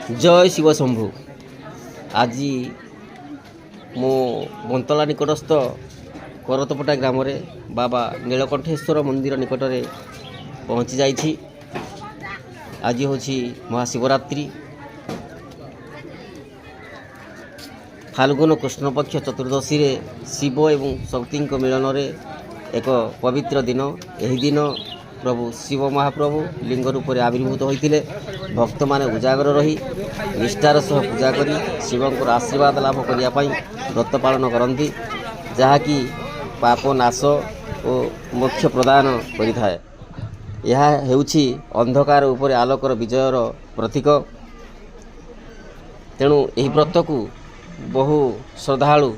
जय शिव शंभु। आज मो बंतला निकटस्थ करतपटा ग्राम रे बाबा नीलकंठेश्वर मंदिर निकट में पहुँची जाइछि। आज हूँ महाशिवरात्रि फाल्गुन कृष्ण पक्ष चतुर्दशी रे शिव एवं शक्ति मिलन रे एक पवित्र दिन। यही दिन प्रभु शिव महाप्रभु लिंग रूप में आविर्भूत होते भक्त माने उजागर रही निष्ठार सह पूजा करी शिवंकर आशीर्वाद लाभ करने व्रत पालन करती, जहाँकि पाप नाश और मोक्ष प्रदान करिथाए। यह हेउछि अंधकार उपर आलोकर विजयर प्रतीक। तेणु यही व्रत को बहु श्रद्धालु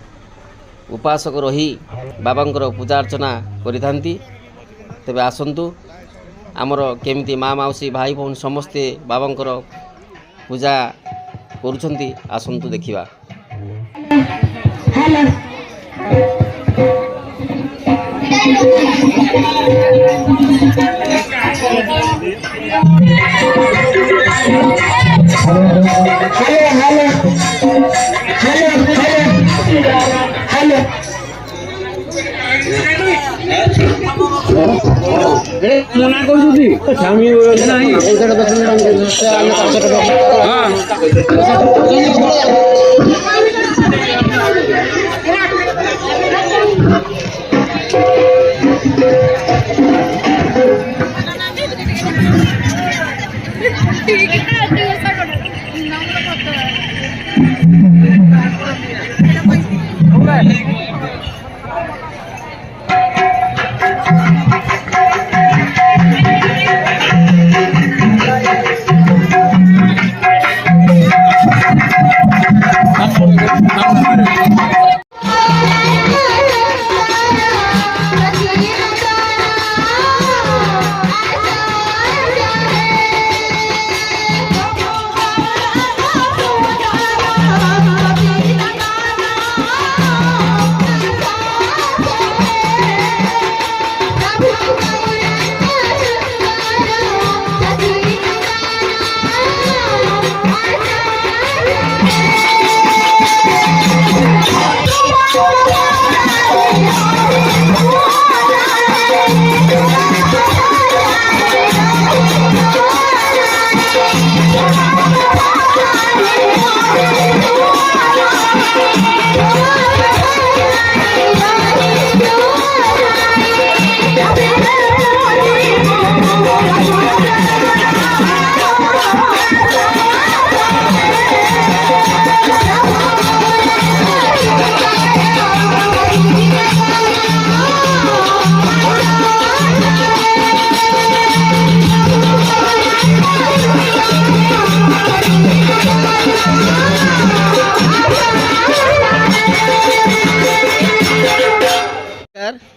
उपासक रही बाबांकर पूजा अर्चना करिथांती। तेबे आसंतु आमर केमिति माँ माउसी भाई भौन समस्ते बाबांकर पूजा करुछंती, आसंतु देखिबा। मना कर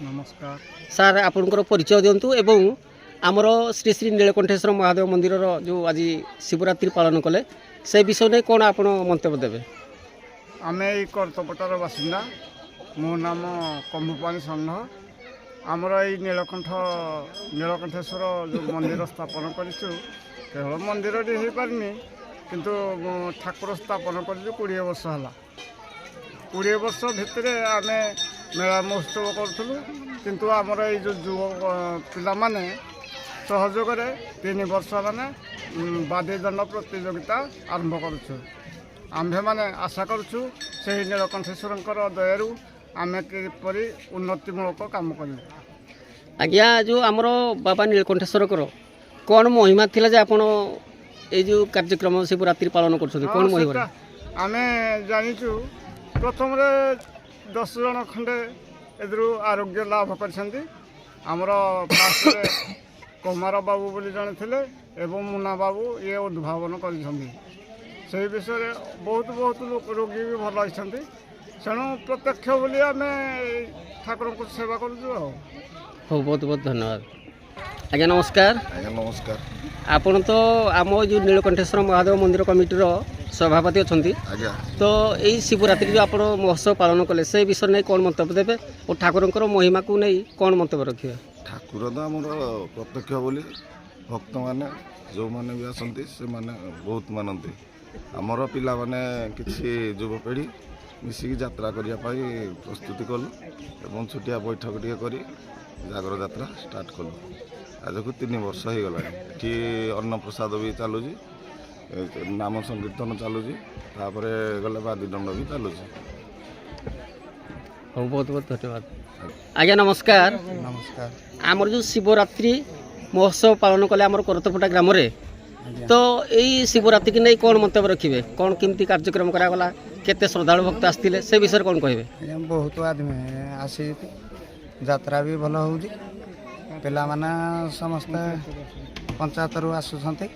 नमस्कार सार, आपनकर परिचय दिंतु एवं आमर श्री श्री नीलकंठेश्वर महादेव मंदिर जो आज शिवरात्रि पालन कले से विषय नहीं कौन आप मंतव्य देवे? आम करतपटार बासिंदा, मो नाम कंभुपाणी षण्ढ। आमर ये नीलकंठेश्वर जो मंदिर स्थापन करूँ केवल मंदिर हो पारनी किंतु ठाकुर स्थापन कर 20 वर्ष है। 20 वर्ष भितर आम मेला महोत्सव करूँ किंतु आमर ये जो युव पिला माने सहयोग 3 वर्ष माने बाद्यदंड प्रतियोगिता आरंभ करुँ। आम्भे माने आशा करुँ से नीलकंठेश्वर दयारू आम किपरि उन्नतिमूलक काम कर। आज्ञा जो आमर बाबा नीलकंठेश्वर कौन महिमा थिला जे आपण ए जो कार्यक्रम शिवरात्रि पालन कर कौन महिमा आम जाचु? प्रथम 10 जन खंडे एदर आरोग्य लाभ करमर फास्ट कुमार बाबू बोली जड़े थे एवं मुना बाबू ये उद्भावन कर विषय बहुत बहुत लोक रोगी भी भल होती तेणु प्रत्यक्ष बोली आम ठाकुर को सेवा करूँ। हो बहुत बहुत धन्यवाद। आज्ञा नमस्कार। आज्ञा नमस्कार। आपण तो आम जो नीलकंठेश्वर महादेव मंदिर कमिटीर सभापति अच्छा, तो यही शिवरात्रि जो आप महोत्सव पालन कले से विषय नहीं कौन मंतव्य देवे और ठाकुर महिमा को नहीं कौन मंतव्य रखिए? ठाकुर तो आम प्रत्यक्ष बोली ଭକ୍ତମାନେ ଯେଉଁମାନେ ବି ଆସନ୍ତି ସେମାନେ ବହୁତ ମାନନ୍ତି। ଆମର ପିଲାମାନେ କିଛି ଯୁବପିଢ଼ି ମିଶିକି ଯାତ୍ରା କରିବା ପାଇଁ ପ୍ରସ୍ତୁତି କଲୁ ଏବଂ ଛୋଟିଆ ବୈଠକ ଟିକେ କରି ଜାଗର ଯାତ୍ରା ଷ୍ଟାର୍ଟ କଲୁ। ଆଜକୁ 3 ବର୍ଷ ହେଇଗଲାଣି। ଏଠି ଅନ୍ନପ୍ରସାଦ ବି ଚାଲୁଛି, ନାମ ସଂକୀର୍ତ୍ତନ ଚାଲୁଛି, ତାପରେ ଗଲେ ବାଦି ଦଣ୍ଡ ବି ଚାଲୁଛି। ହଉ ବହୁତ ବହୁତ ଧନ୍ୟବାଦ। ଆଜ୍ଞା ନମସ୍କାର। ନମସ୍କାର। ଆମର ଯେଉଁ ଶିବରାତ୍ରି ମହୋତ୍ସବ ପାଳନ କଲେ ଆମର କରତପଟା ଗ୍ରାମରେ, ତ ଏଇ ଶିବରାତ୍ରିକି ନେଇ କ'ଣ ମନ୍ତବ୍ୟ ରଖିବେ? କ'ଣ କେମିତି କାର୍ଯ୍ୟକ୍ରମ କରାଗଲା? କେତେ ଶ୍ରଦ୍ଧାଳୁ ଭକ୍ତ ଆସିଥିଲେ ସେ ବିଷୟରେ କ'ଣ କହିବେ? ବହୁତ ଆଦମୀ ଆସି ଯାତ୍ରା ବି ଭଲ ହେଉଛି। ପିଲାମାନେ ସମସ୍ତେ ପଞ୍ଚାୟତରୁ ଆସୁଛନ୍ତି,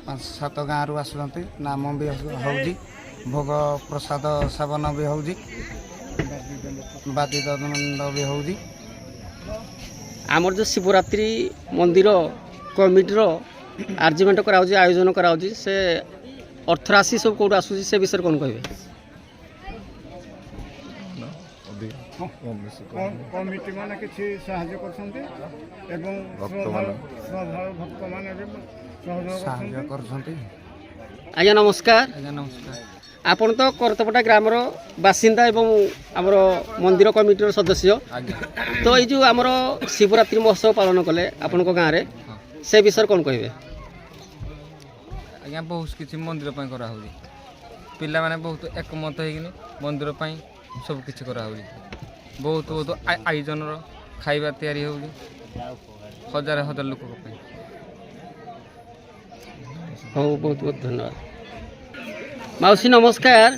5-7 ଗାଁରୁ ଆସୁଛନ୍ତି। ନାମ ବି ହେଉଛି, ଭୋଗ ପ୍ରସାଦ ସେବନ ବି ହେଉଛି, ବାଦି ଦଣ୍ଡ ବି ହେଉଛି। ଆମର ଯେଉଁ ଶିବରାତ୍ରି ମନ୍ଦିର କମିଟିର ଆର୍ଜିମେଣ୍ଟ କରାହେଉଛି, ଆୟୋଜନ କରାହେଉଛି, ସେ ଅର୍ଥ ରାଶି ସବୁ କେଉଁଠୁ ଆସୁଛି ସେ ବିଷୟରେ କ'ଣ କହିବେ? କମିଟି ମାନେ କିଛି ସାହାଯ୍ୟ କରୁଛନ୍ତି ଏବଂ ଶ୍ରଦ୍ଧାଳୁ ଭକ୍ତମାନେ ବି ସହଯୋଗ ସାହାଯ୍ୟ କରୁଛନ୍ତି। ଆଜ୍ଞା ନମସ୍କାର। ଆଜ୍ଞା ନମସ୍କାର। ଆପଣ ତ କରତପଟା ଗ୍ରାମର ବାସିନ୍ଦା ଏବଂ ଆମର ମନ୍ଦିର କମିଟିର ସଦସ୍ୟ। ଆଜ୍ଞା। ତ ଏଇ ଯେଉଁ ଆମର ଶିବରାତ୍ରି ମହୋତ୍ସବ ପାଳନ କଲେ ଆପଣଙ୍କ ଗାଁରେ, ସେ ବିଷୟରେ କ'ଣ କହିବେ? ଆଜ୍ଞା ବହୁତ କିଛି ମନ୍ଦିର ପାଇଁ କରାହେଉଛି। ପିଲାମାନେ ବହୁତ ଏକମତ ହେଇକିନି ମନ୍ଦିର ପାଇଁ ସବୁ କିଛି କରାହେଉଛି। ବହୁତ ବହୁତ ଆୟୋଜନର ଖାଇବା ତିଆରି ହେଉଛି ହଜାର ହଜାର ଲୋକଙ୍କ ପାଇଁ। ହଉ ବହୁତ ବହୁତ ଧନ୍ୟବାଦ। ମାଉସୀ ନମସ୍କାର।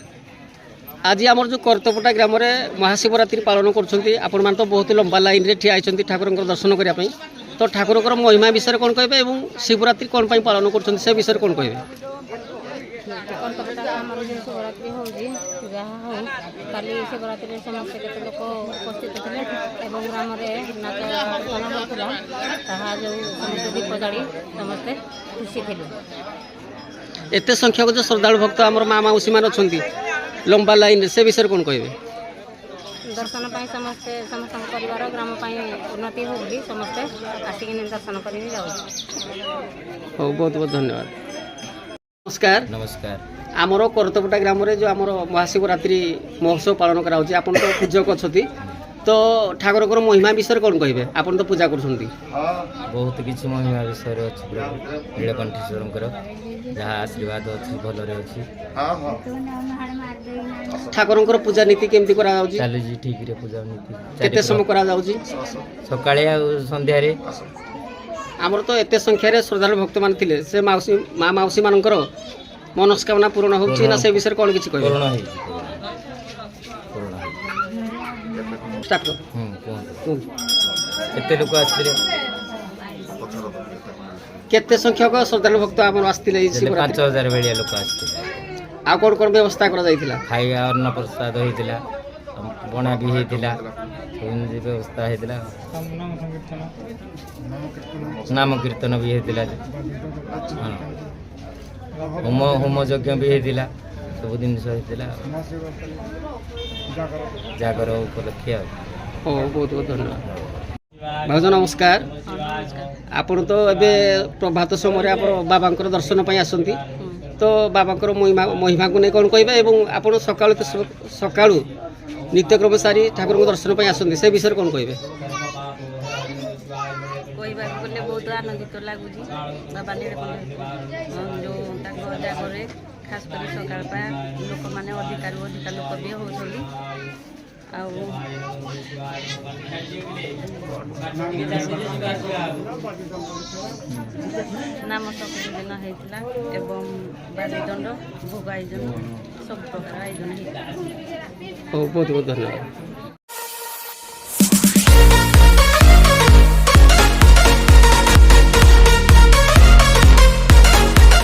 ଆଜି ଆମର ଯେଉଁ କରତପଟା ଗ୍ରାମରେ ମହାଶିବରାତ୍ରି ପାଳନ କରୁଛନ୍ତି, ଆପଣମାନେ ତ ବହୁତ ଲମ୍ବା ଲାଇନ୍ରେ ଠିଆ ହେଇଛନ୍ତି ଠାକୁରଙ୍କର ଦର୍ଶନ କରିବା ପାଇଁ। ତ ଠାକୁରଙ୍କର ମହିମା ବିଷୟରେ କ'ଣ କହିବେ ଏବଂ ଶିବରାତ୍ରି କ'ଣ ପାଇଁ ପାଳନ କରୁଛନ୍ତି ସେ ବିଷୟରେ କ'ଣ କହିବେ? କର୍ତ୍ତପଟା ଆମର ଯେଉଁ ଶିବରାତ୍ରି ହେଉଛି, ଯାହା ହଉ କାଲି ଶିବରାତ୍ରିରେ ସମସ୍ତେ କେତେ ଲୋକ ଉପସ୍ଥିତ ଥିଲେ ଏବଂ ଗ୍ରାମରେ ନାଚ ଅନୁଷ୍ଠାନ ହେଉଥିଲା। ତାହା ଯେଉଁ ସମସ୍ତେ ଦୀପ ଜାଳି ସମସ୍ତେ ଖୁସି ଥିଲେ। ଏତେ ସଂଖ୍ୟକ ଯେଉଁ ଶ୍ରଦ୍ଧାଳୁ ଭକ୍ତ ଆମର ମା ମାଉସୀମାନେ ଅଛନ୍ତି ଲମ୍ବା ଲାଇନ୍ରେ, ସେ ବିଷୟରେ କ'ଣ କହିବେ? ଦର୍ଶନ ପାଇଁ ସମସ୍ତଙ୍କ ପରିବାର ଗ୍ରାମ ପାଇଁ ଉନ୍ନତି ହେଉ ବୋଲି ସମସ୍ତେ ଆସିକି ଦର୍ଶନ କରିକି ଯାଉଛି। ହଉ ବହୁତ ବହୁତ ଧନ୍ୟବାଦ। ନମସ୍କାର। ନମସ୍କାର। ଆମର କରତପଟା ଗ୍ରାମରେ ଯେଉଁ ଆମର ମହାଶିବରାତ୍ରି ମହୋତ୍ସବ ପାଳନ କରାହେଉଛି, ଆପଣ ତ ପୂଜକ ଅଛନ୍ତି, ତ ଠାକୁରଙ୍କର ମହିମା ବିଷୟରେ କ'ଣ କହିବେ? ଆପଣ ତ ପୂଜା କରୁଛନ୍ତି। ବହୁତ କିଛି ମହିମା ବିଷୟରେ ଅଛି ପ୍ରଭୁ ନୀଳକଣ୍ଠେଶ୍ୱରଙ୍କର, ଯାହା ଆଶୀର୍ବାଦ ଅଛି ଭଲରେ ଅଛି। ଠାକୁରଙ୍କର ପୂଜା ନୀତି କେମିତି କରାଯାଉଛି? ଚାଲିଛି ଠିକରେ ପୂଜା ନୀତି। କେତେ ସମୟ କରାଯାଉଛି? ସକାଳେ ଆଉ ସନ୍ଧ୍ୟାରେ। ଆମର ତ ଏତେ ସଂଖ୍ୟାରେ ଶ୍ରଦ୍ଧାଳୁ ଭକ୍ତମାନେ ଥିଲେ, ସେ ମା ମାଉସୀମାନଙ୍କର ମନସ୍କାମନା ପୂରଣ ହେଉଛି ନା ସେ ବିଷୟରେ କ'ଣ କିଛି କହିବେ? ପୂରଣ ହେଇଛି। ଷ୍ଟାର୍ଟ କର। କୁହନ୍ତୁ। କେତେ ଲୋକ ଆସିଥିଲେ? କେତେ ସଂଖ୍ୟକ ଶ୍ରଦ୍ଧାଳୁ ଭକ୍ତ ଆମର ଆସିଥିଲେ ଏଇ ଶିବରାତ୍ରି? 5000 ଭଳିଆ ଲୋକ ଆସିଥିଲେ। ଆଉ କ'ଣ କ'ଣ ବ୍ୟବସ୍ଥା କରାଯାଇଥିଲା? ଖାଇବା ଅନ୍ନପ୍ରସାଦ ହେଇଥିଲା, ବଣା ବି ହେଇଥିଲା, ଏମିତି ବ୍ୟବସ୍ଥା ହେଇଥିଲା। ନାମ କୀର୍ତ୍ତନ ବି ହେଇଥିଲା। ହଁ, ହୋମ ଯଜ୍ଞ ବି ହେଇଥିଲା, ସବୁ ଜିନିଷ ହେଇଥିଲା। ଜାଗର ଉପଲକ୍ଷେ ଆଉ। ହଉ ବହୁତ ବହୁତ ଧନ୍ୟବାଦ। ଭାଉଜ ନମସ୍କାର। ଆପଣ ତ ଏବେ ପ୍ରଭାତ ସମୟରେ ଆପଣ ବାବାଙ୍କର ଦର୍ଶନ ପାଇଁ ଆସନ୍ତି, ତ ବାବାଙ୍କର ମହିମାକୁ ନେଇ କ'ଣ କହିବେ ଏବଂ ଆପଣ ସକାଳୁ ନିତ୍ୟକ୍ରମ ସାରି ଠାକୁରଙ୍କ ଦର୍ଶନ ପାଇଁ ଆସନ୍ତି, ସେ ବିଷୟରେ କ'ଣ କହିବେ? କହିବାକୁ ଗଲେ ବହୁତ ଆନନ୍ଦିତ ଲାଗୁଛି। ବାବା ନୀଳକଣ୍ଠ ଯେଉଁ ତାଙ୍କ ଜାଗରେ ଖାସ୍ କରି ସକାଳ ପାଇଁ ଲୋକମାନେ ଅଧିକାରୁ ଅଧିକା ଲୋକ ବି ହେଉଛନ୍ତି। ଆଉ ନାମ ସଂକୀର୍ତ୍ତନ ହେଇଥିଲା ଏବଂ ବାଦି ଦଣ୍ଡ ଭୋଗ ଆୟୋଜନ ସବୁ ପ୍ରକାର ଆୟୋଜନ ହେଇଥିଲା। ହଉ ବହୁତ ବହୁତ ଧନ୍ୟବାଦ।